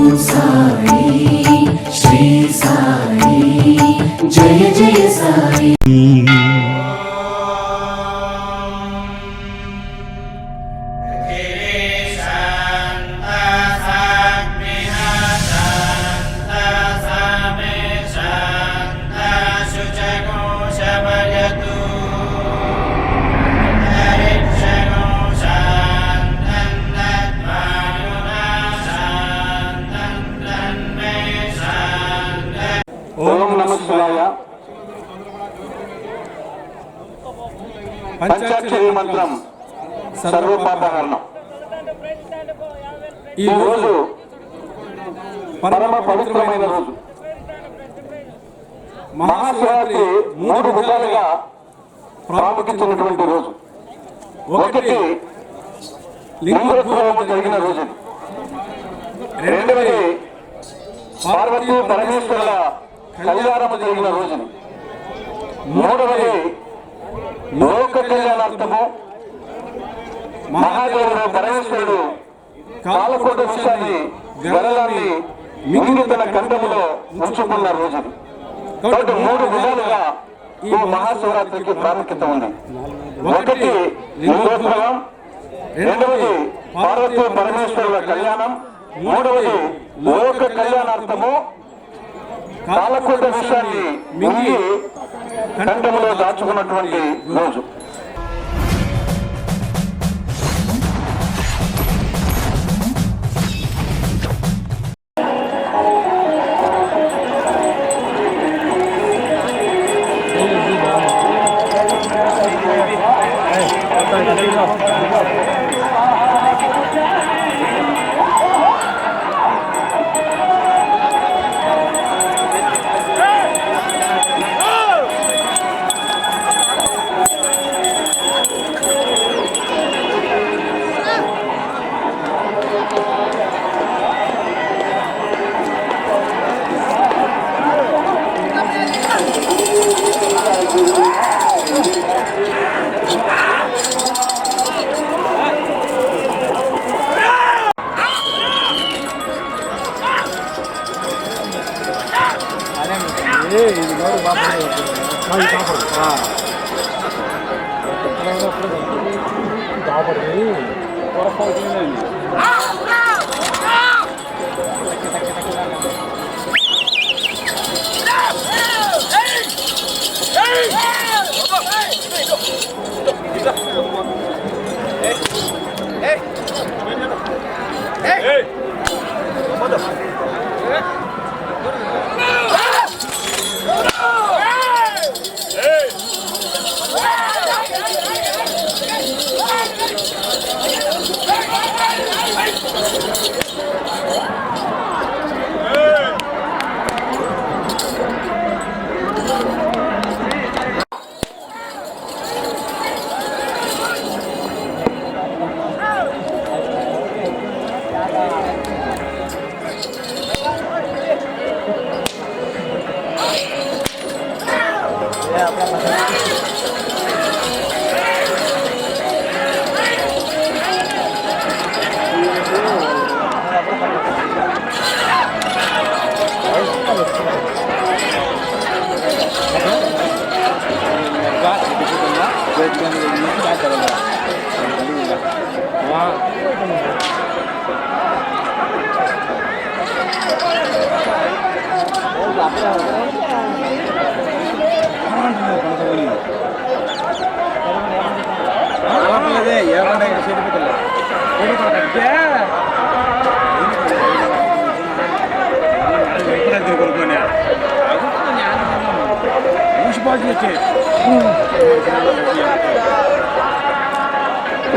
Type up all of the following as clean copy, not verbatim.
ఓం సాయి శ్రీ సాయి జయ జయ సాయి. ఓం నమః శివాయ. పంచాక్షరి మంత్రం సర్వపాపహరణం. ఈ రోజు పరమ పవిత్రమైన రోజు. మహాశివరాత్రి 3 విధాలుగా ప్రాముఖ్యమైనటువంటి రోజు. ఒకటి లింగోద్భవం జరిగిన రోజు. రెండవది పార్వతీ పరమేశ్వరుల కళ్యాణము జరిగిన రోజు. మూడవది లోక కళ్యాణార్థము మహాదేవుడు పరమేశ్వరుడు కాలకోట విషయాన్ని గరళాన్ని మిగిలి తన కంఠములో ఉంచుకున్న రోజు. కాబట్టి 3 విధాలుగా ఈ మహాశివరాత్రికి ప్రాముఖ్యత ఉంది. ఒకటి లింగోద్భవం, రెండవది పార్వతీ పరమేశ్వరుల కళ్యాణం, మూడవది లోక కళ్యాణార్థము కాలకోట విషయాన్ని మింగి కంఠములో దాచుకున్నటువంటి రోజు.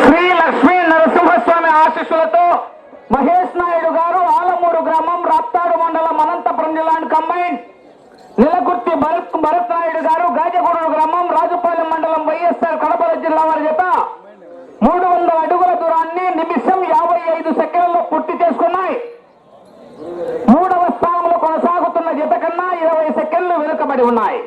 శ్రీ లక్ష్మీ నరసింహస్వామి ఆశీస్సులతో మహేష్ నాయుడు గారు ఆలమూరు గ్రామం, రాప్తాడు మండలం, అనంతపురం జిల్లా కంబైన్, నిలకుర్తి భరత్ నాయుడు గారు గాజగూడూరు గ్రామం, రాజుపాలెం మండలం, వైఎస్ఆర్ కడప జిల్లా వారి చేత 300 అడుగుల దూరాన్ని నిమిషం 55 సెకండ్లలో పూర్తి చేసుకున్నాయి. 3వ స్థానంలో కొనసాగుతున్న జత కన్నా 20 సెకండ్లు వెనుకబడి ఉన్నాయి.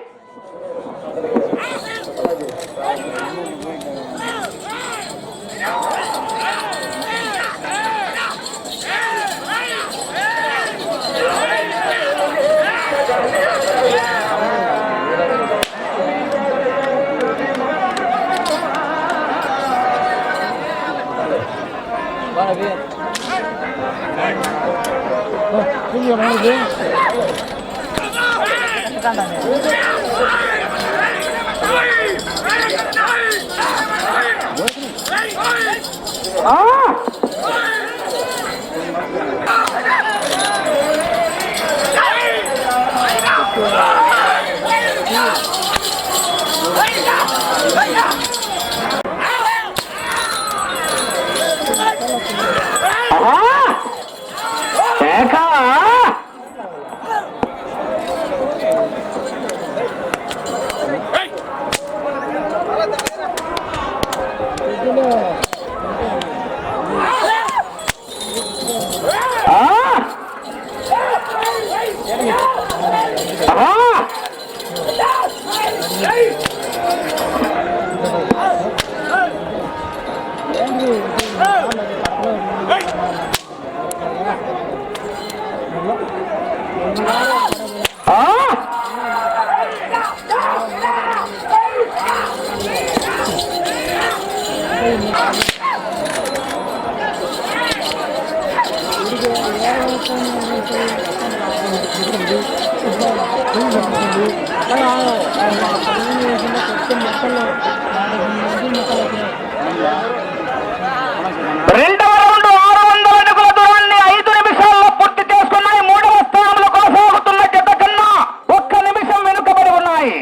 రెండవ రౌండ్ 600 అడుగుల దూరాన్ని 5 నిమిషాల్లో పూర్తి చేసుకున్నాయి. మూడవ స్థానంలో కొనసాగుతున్న జత కన్నా 1 నిమిషం వెనుకబడి ఉన్నాయి.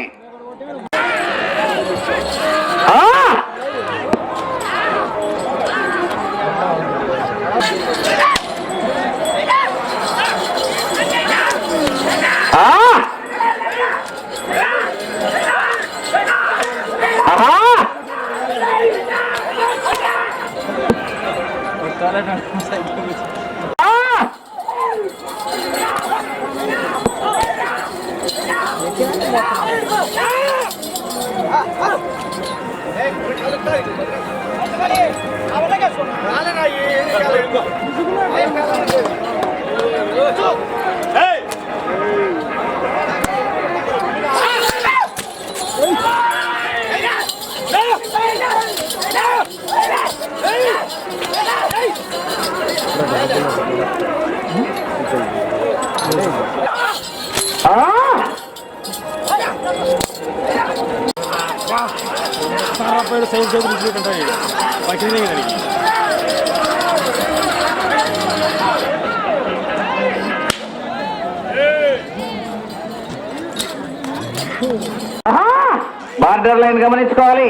బార్డర్ లైన్ గమనించుకోవాలి.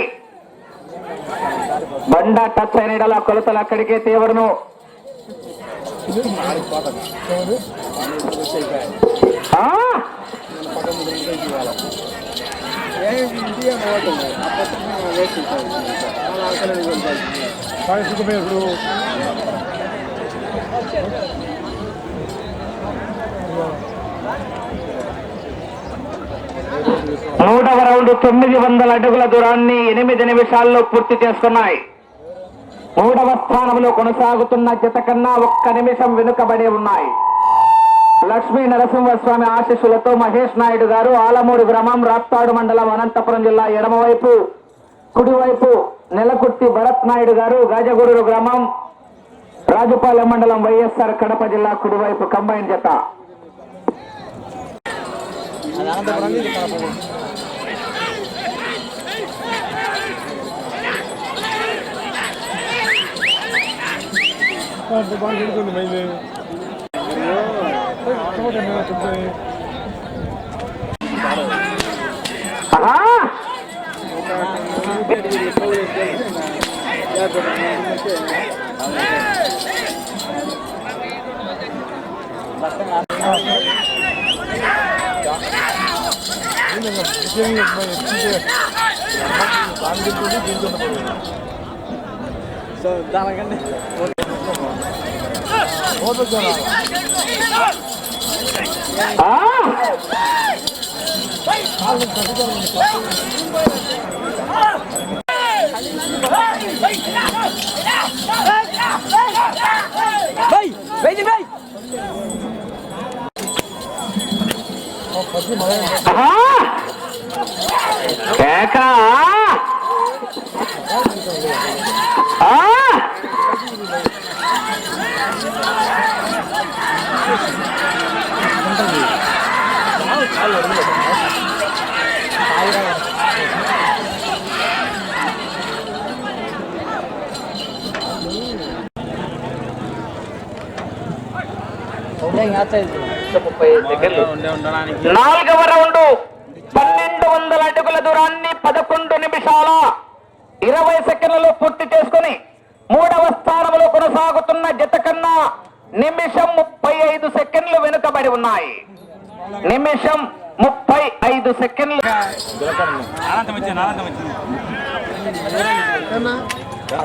బండ టచ్ అయిన కొలతలు అక్కడికే తీవ్రను. మూడవ రౌండ్ 900 అడుగుల దూరాన్ని 8 నిమిషాల్లో పూర్తి చేసుకున్నాయి. మూడవ స్థానంలో కొనసాగుతున్న జత కన్నా 1 నిమిషం వెనుకబడి ఉన్నాయి. లక్ష్మీ నరసింహస్వామి ఆశీస్సులతో మహేష్ నాయుడు గారు ఆలమూరు గ్రామం రాప్తాడు మండలం అనంతపురం జిల్లా ఎడమవైపు, కుడివైపు నెలకుర్తి భరత్ నాయుడు గారు గాజగూడూరు గ్రామం రాజుపాలెం మండలం వైఎస్ఆర్ కడప జిల్లా కుడివైపు కంబైన్ జత. దానికంటే నాలుగవ రౌండ్ 1200 అడుగుల దూరాన్ని 11 నిమిషాల 20 సెకండ్లలో పూర్తి చేసుకుని మూడవ స్థానంలో కొనసాగుతున్న జత కన్నా నిమిషం 35 సెకండ్లు వెనుకబడి ఉన్నాయి. నిమిషం 35 సెకండ్లు.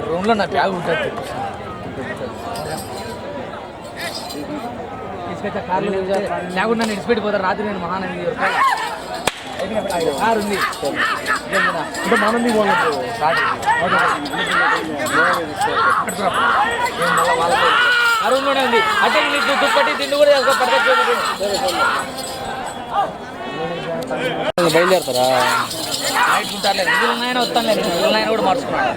రూమ్ లో నా బ్యాగ్ ఉంటుంది తీసుకొచ్చా కార్లు బ్యాగ్ నన్ను ఇడిచిపెట్టిపోతారు రాత్రి నేను మహానంది కారు ఉంది అంటే మహానంది ఆ రూమ్ లోనే ఉంది అంటే నీకు దుప్పటి తిండి కూడా బయలుదేరుతారా నైట్ ఉంటారులే వీళ్ళనైనా వస్తాను వీళ్ళనైనా కూడా మార్చుకున్నాను.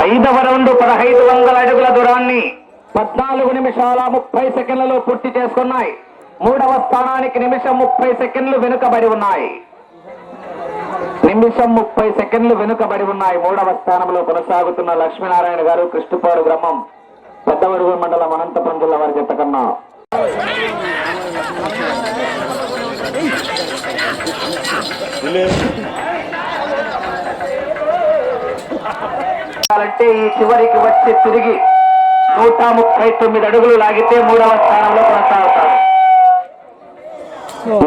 ఐదవ రౌండ్ 1500 అడుగుల దూరాన్ని 14 నిమిషాల 30 సెకండ్లలో పూర్తి చేసుకున్నాయి. మూడవ స్థానానికి నిమిషం 30 సెకండ్లు వెనుకబడి ఉన్నాయి. నిమిషం 30 సెకండ్లు వెనుకబడి ఉన్నాయి. మూడవ స్థానంలో కొనసాగుతున్న లక్ష్మీనారాయణ గారు కృష్ణపాడు గ్రామం పెద్దవడుగు మండలం అనంతపురం జిల్లా వారి జత కన్నా. అంటే ఈ చివరికి వచ్చి తిరిగి 139 అడుగులు లాగితే మూడవ స్థానంలో కొనసాగుతారు.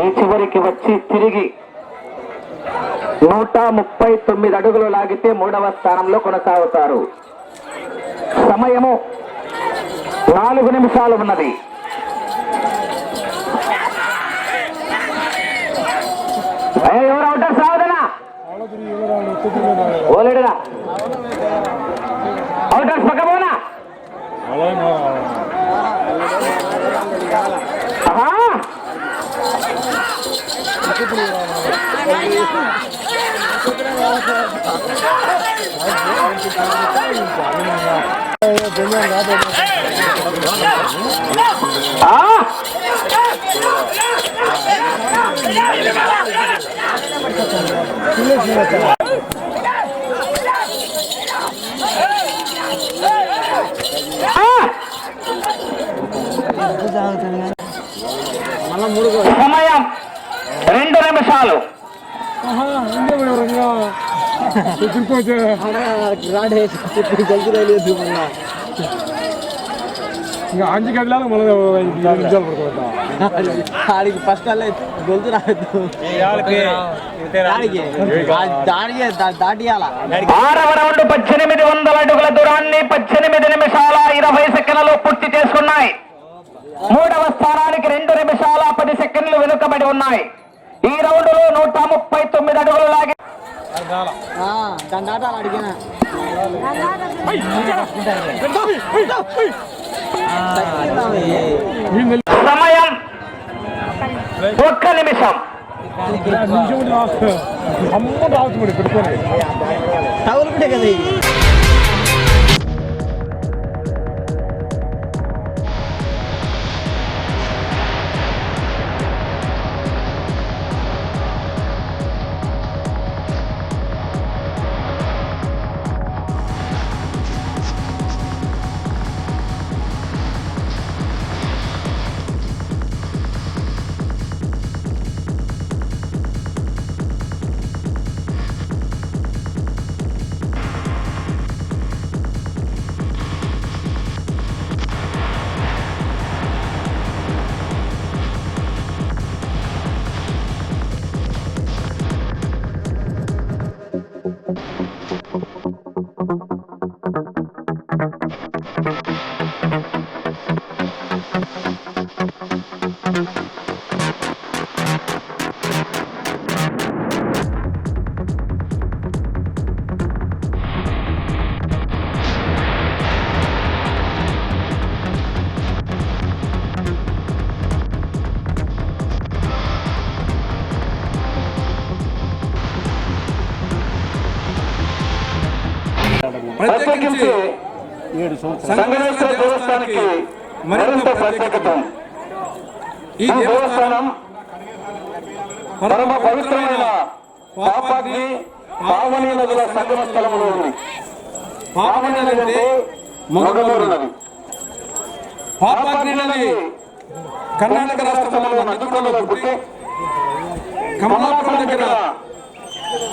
ఈ చివరికి వచ్చి తిరిగి 139 అడుగులు లాగితే మూడవ స్థానంలో కొనసాగుతారు. సమయము 4 నిమిషాలు ఉన్నది. ఎవరు అవుతారు సాగుదనా ఓలేడుగా అవుటర్స్ పక్క పోనా సమయం 2 నిమిషాలు. ఇంకా 5 గంటలకు మళ్ళీ 2 నిమిషాలు పడుతుందా ఆడికి ఫస్ట్ అలా గొలుతు రావద్దు దాటియాల. 6వ రౌండ్ 1800 అడుగుల దూరాన్ని 18 నిమిషాల 20 సెకండ్లలో పూర్తి చేసుకున్నాయి. మూడవ స్థానానికి 2 నిమిషాల 10 సెకండ్లు వెనుకబడి ఉన్నాయి. ఈ రౌండ్ లో 139 అడుగులు లాగి అడిగిన సమయం 1 నిమిషం. అమ్మ రావచ్చు పెట్టుకోండి తగులుకుంటే కదా ప్రత్యేకించి సంగమేశ్వర దేవస్థానానికి మరింత ప్రత్యేకత. ఈ దేవస్థానం పరమ పవిత్రమైన పాపాగ్ని పావని నదుల సంగమ స్థలంలో ఉంది. పావని నది అంటే మొగలూరు నది. పాపాగ్ని నది కర్ణాటక రాష్ట్రంలో నదులలో పుట్టి కమలాపురం దగ్గర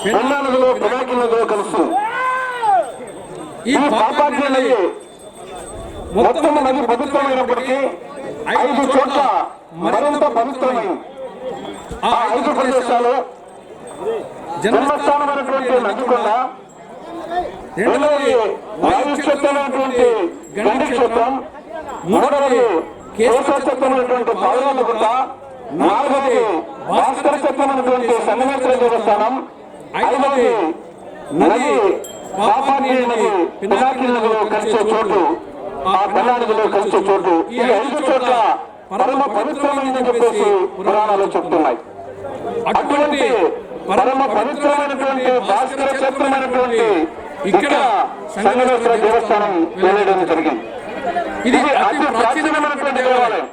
పెన్నా నదిలో పినాకి నదిలో కలుస్తుంది. ఈ పాపాగ్ని నది మొత్తం నది పవిత్రమైనప్పటికీ 5 చోట్ల మరింత పవిత్రమైంది. ఆ 5 ప్రదేశాలు జన్మస్థానమైనటువంటి నదికొండ, రెండవది వాయుక్షేత్రమైనటువంటి గండి క్షేత్రం, మూడవది కేశవక్షేత్రమైనటువంటి పాలనగుట్ట, నాలుగవది భాస్కర క్షేత్రమైనటువంటి సంగమేశ్వర దేవస్థానం, ఐదవది నది పాపాగ్ని నది పినాకి నదిలో కలిసే చోటు, ఆ పెన్నా నదిలో కలిసే చోటు. ఈ 5 చోట్ల పరమ పవిత్రమైనదని చెప్పేసి పురాణాలు చెప్తున్నాయి. అటువంటి పరమ పవిత్రమైనటువంటి భాస్కర క్షేత్రమైనటువంటి ఇక్కడ సంగమేశ్వర దేవస్థానం వెలయడం జరిగింది. ఇది అతి ప్రాచీనమైనటువంటి దేవాలయం.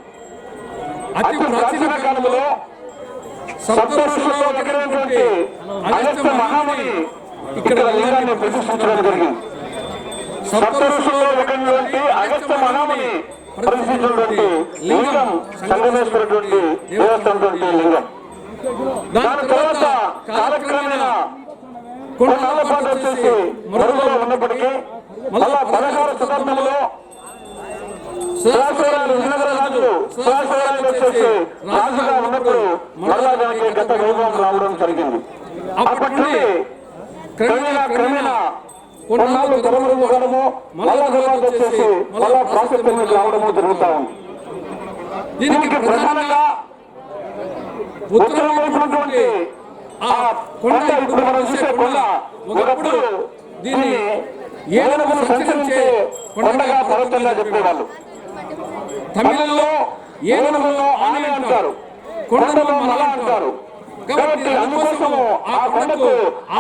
అతి ప్రాచీన కాలంలో సప్త ఋషులలో ఒకరైనటువంటి అగస్త్య మహాముని ఇక్కడ లింగాన్ని ప్రతిష్ఠించడం జరిగింది. సప్త ఋషులలో ఒకరైనటువంటి అగస్త్య మహాముని ప్రతిష్ఠించినటువంటి లింగం సంగమేశ్వర దేవస్థానం లింగం. దాని తర్వాత కాలక్రమేణా కొన్నాళ్ళ పాటు వచ్చేసి మరుగులో ఉన్నప్పటికీ మళ్ళా 16వ శతాబ్దంలో సురాసురాలు విజయనగరరాజు సురాసురాలు వచ్చేసి రాజుగా ఉన్నప్పుడు మళ్ళా దానికి గత వైభవం రావడం జరిగింది. అప్పటి నుండి క్రమేణా కొన్నాళ్ళు తెరమరుగు కావడము, మళ్ళా తర్వాత వచ్చేసి మళ్ళా ప్రాశస్త్యం రావడము జరుగుతూ ఉంది. దీనికి ప్రధానంగా ఉత్తరం వైపునటువంటి ఆ కొండ, ఇప్పుడు మనం చూసే కొండ, ఒకప్పుడు దీన్ని ఏనుగులు సంచరించే కొండగా పర్వతంగా చెప్పేవాళ్ళు. తమిళంలో ఏనుగులో ఆనే అంటారు, కొండలో మల అంటారు. కాబట్టి అందుకోసము ఆ కొండకు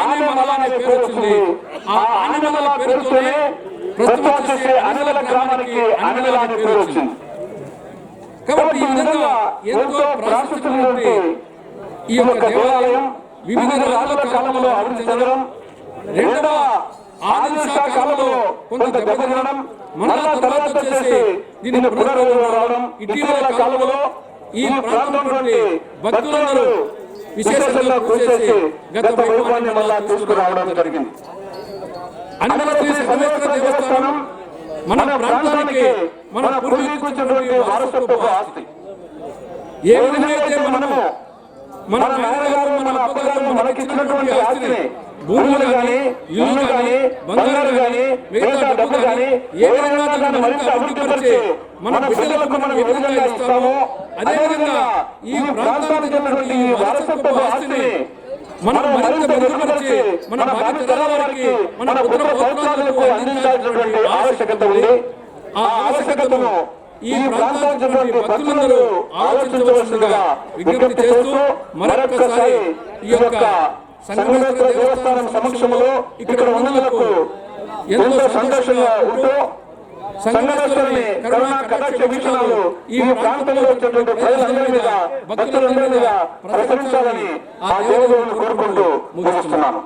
ఆనెమల అనే పేరు వచ్చింది. ఆ ఆనెమల పేరుతోనే ప్రస్తుతం వచ్చేసి అనిల గ్రామానికి అనిల అనే పేరు వచ్చింది. కాబట్టి ఈ విధంగా ఎంతో ప్రాశస్త్యమైనటువంటి ఈ యొక్క దేవాలయం వివిధ రాజుల కాలంలో అభివృద్ధి చెందడం, రెండవ ఆదిల్షా కాలంలో కొంత దెబ్బతినడం, మళ్ళా తర్వాత వచ్చేసి దీన్ని పునరుద్ధరణ రావడం, ఇటీవల కాలంలో ఈ ప్రాంతంలోని భక్తులందరూ విశేషంగా కృషి చేసి గత వైభవాన్ని మళ్ళా తీసుకురావడం జరిగింది. అనుమతి సంగమేశ్వర దేవస్థానం మన ప్రాంతానికి మన పూర్వీకులైనటువంటి వారసత్వపు ఆస్తి. ఏ విధంగా అయితే మనము మన నాన్నగారు మన అప్పగారు మనకిచ్చినటువంటి ఆస్తిని, భూములు గాని, ఇల్లు గాని, బంగారు గాని, మిగతా డబ్బు గాని, ఏ విధంగా దాన్ని మరింత అభివృద్ధి పరిచి మన బిడ్డలకు మనం ఏ విధంగా ఇస్తామో, అదేవిధంగా ఈ ప్రాంతానికి చెందినటువంటి ఈ వారసత్వపు ఆస్తిని మనం మరింత మెరుగుపరిచి మన భావి తరాల వారికి, మన పుత్ర పౌత్రాలకు అందించాల్సినటువంటి ఆవశ్యకత ఉంది. ఆ ఆవశ్యకతను ఈ ప్రాంతానికి చెందినటువంటి భక్తులందరూ ఆలోచించవలసిందిగా విజ్ఞప్తి చేస్తూ మరొకసారి ఈ యొక్క సంగమేశ్వర దేవస్థానం సమక్షంలో ఇక్కడ ఉన్నందుకు ఎంతో సంతోషంగా ఉంటూ సంగమేశ్వరుని కరుణా కటాక్ష వీక్షణాలు ఈ ప్రాంతంలో వచ్చేటువంటి ప్రజలందరి మీద, భక్తులందరి మీద ప్రసరించాలని ఆ దేవుడిని కోరుకుంటూ ముగిస్తున్నాను.